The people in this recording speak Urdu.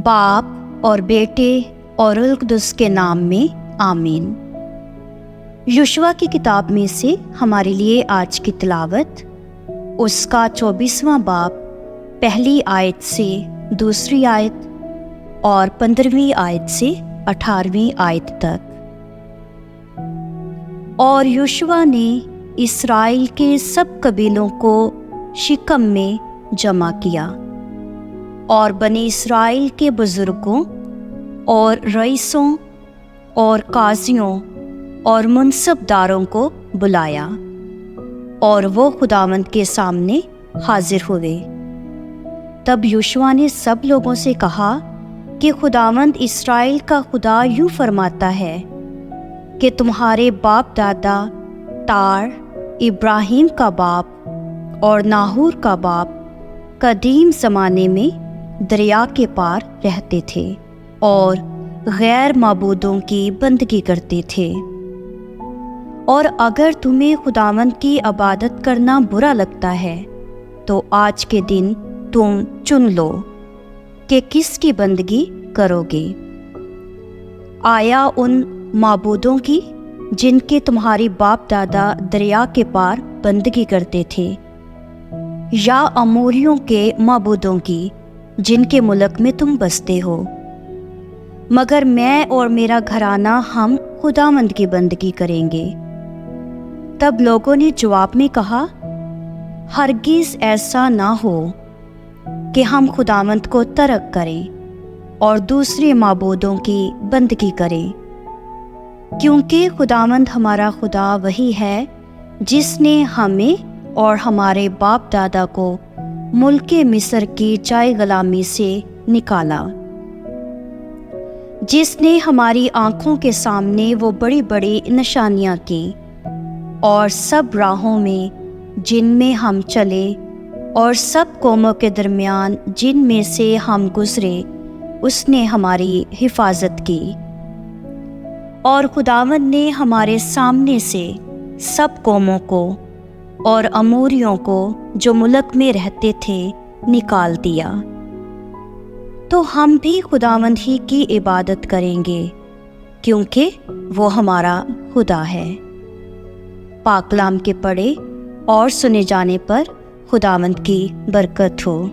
باپ اور بیٹے اور روح القدس کے نام میں آمین۔ یوشوا کی کتاب میں سے ہمارے لیے آج کی تلاوت اس کا 24واں باب پہلی آیت سے دوسری آیت اور 15ویں آیت سے 18ویں آیت تک۔ اور یوشوا نے اسرائیل کے سب قبیلوں کو شکم میں جمع کیا اور بنی اسرائیل کے بزرگوں اور رئیسوں اور قاضیوں اور منصب داروں کو بلایا، اور وہ خداوند کے سامنے حاضر ہوئے۔ تب یوشوا نے سب لوگوں سے کہا کہ خداوند اسرائیل کا خدا یوں فرماتا ہے کہ تمہارے باپ دادا تار، ابراہیم کا باپ اور ناہور کا باپ قدیم زمانے میں دریا کے پار رہتے تھے اور غیر معبودوں کی بندگی کرتے تھے۔ اور اگر تمہیں خداوند کی عبادت کرنا برا لگتا ہے تو آج کے دن تم چن لو کہ کس کی بندگی کرو گے، آیا ان معبودوں کی جن کے تمہاری باپ دادا دریا کے پار بندگی کرتے تھے، یا اموریوں کے معبودوں کی جن کے ملک میں تم بستے ہو؟ مگر میں اور میرا گھرانہ ہم خداوند کی بندگی کریں گے۔ تب لوگوں نے جواب میں کہا، ہرگز ایسا نہ ہو کہ ہم خداوند کو ترک کریں اور دوسرے معبودوں کی بندگی کریں، کیونکہ خداوند ہمارا خدا وہی ہے جس نے ہمیں اور ہمارے باپ دادا کو ملک مصر کی جائے غلامی سے نکالا، جس نے ہماری آنکھوں کے سامنے وہ بڑی بڑی نشانیاں کی، اور سب راہوں میں جن میں ہم چلے اور سب قوموں کے درمیان جن میں سے ہم گزرے اس نے ہماری حفاظت کی۔ اور خداوند نے ہمارے سامنے سے سب قوموں کو اور اموریوں کو جو ملک میں رہتے تھے نکال دیا۔ تو ہم بھی خداوند ہی کی عبادت کریں گے کیونکہ وہ ہمارا خدا ہے۔ پاک کلام کے پڑھے اور سنے جانے پر خداوند کی برکت ہو۔